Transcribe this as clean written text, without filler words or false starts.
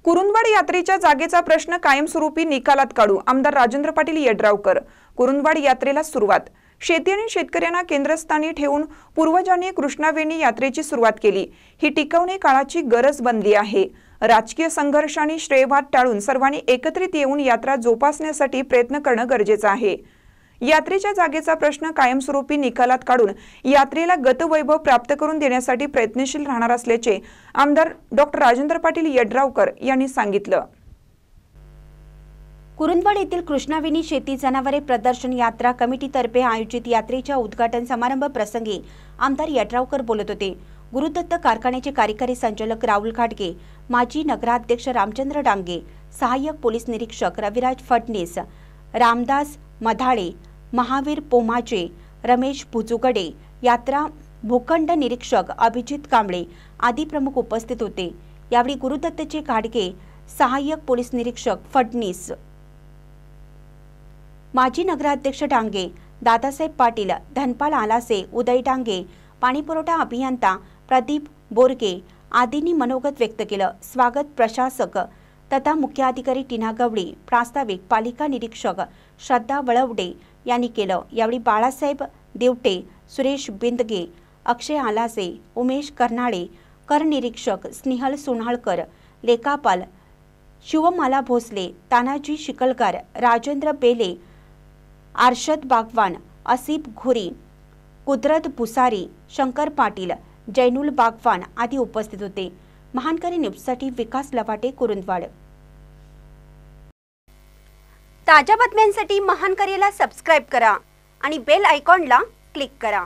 कुरुंदवाड यात्रेच्या जागेचा प्रश्न कायमस्वरूपी निकालात काढू, आमदार राजेंद्र पाटील यड्रावकर। कुरुंदवाड यात्रेला सुरुवात। शेती आणि शेतकऱ्यांना केंद्रस्थानी ठेवून पूर्वजांनी कृष्णावेणी यात्रेची सुरुवात केली। ही टिकवणे काळाची गरज बनली आहे। राजकीय संघर्ष आणि श्रेयवाद टाळून सर्वांनी एकत्रित येऊन यात्रा जोपासण्यासाठी प्रयत्न करणं गरजेचं आहे। यात्रेच्या जागेचा प्रश्न कायमस्वरूपी निकालात काढून यात्रेला गतवैभव प्राप्त करून देण्यासाठी प्रयत्नशील राहणार असल्याचे आमदार डॉक्टर राजेंद्र पाटील यड्रावकर यांनी सांगितलं। कुरुंदवाड येथील कृष्णावेणी शेती जनावरे प्रदर्शन यात्रा कमिटीतर्फे आयोजित यात्रेच्या उद्घाटन समारंभ प्रसंगी आमदार यड्रावकर बोलत होते। गुरुदत्त कारखान्याचे कार्यकारी संचालक राहुल घाटगे, माजी नगराध्यक्ष रामचंद्र डांगे, सहाय्यक पोलीस निरीक्षक रविराज फडणीस, रामदास मधाळे, महावीर पोमाचे, रमेश भुजुगडे, यात्रा भूखंड निरीक्षक अभिजित कांबळे आदी प्रमुख उपस्थित होते। यावेळी गुरुदत्तचे घाटगे, सहाय्यक पोलीस निरीक्षक फडणीस, माजी नगराध्यक्ष डांगे, दादासाहेब पाटील, धनपाल आलासे, उदय डांगे, पाणीपुरवठा अभियंता प्रदीप बोरगे आदींनी मनोगत व्यक्त केलं। स्वागत प्रशासक तथा मुख्य अधिकारी टीना गवळी, प्रास्ताविक पालिका निरीक्षक श्रद्धा वळवडे यांनी केलं। यावेळी बाळासाहेब देवटे, सुरेश बिंदगे, अक्षय आलासे, उमेश कर्नाळे, कर निरीक्षक स्नेहल सुन्हाळकर, लेखापाल शिवमाला भोसले, तानाजी शिकलकर, राजेंद्र बेले, आर्शद बागवान, असिफ घुरी, कुदरत भुसारी, शंकर पाटील, जैनुल बागवान आदी उपस्थित होते। महानकरी न्यूजसाठी विकास लवाटे, कुरुंदवाड। ताज्या बातम्यांसाठी महानकरीला सबस्क्राइब करा आणि बेल आयकॉनला क्लिक करा।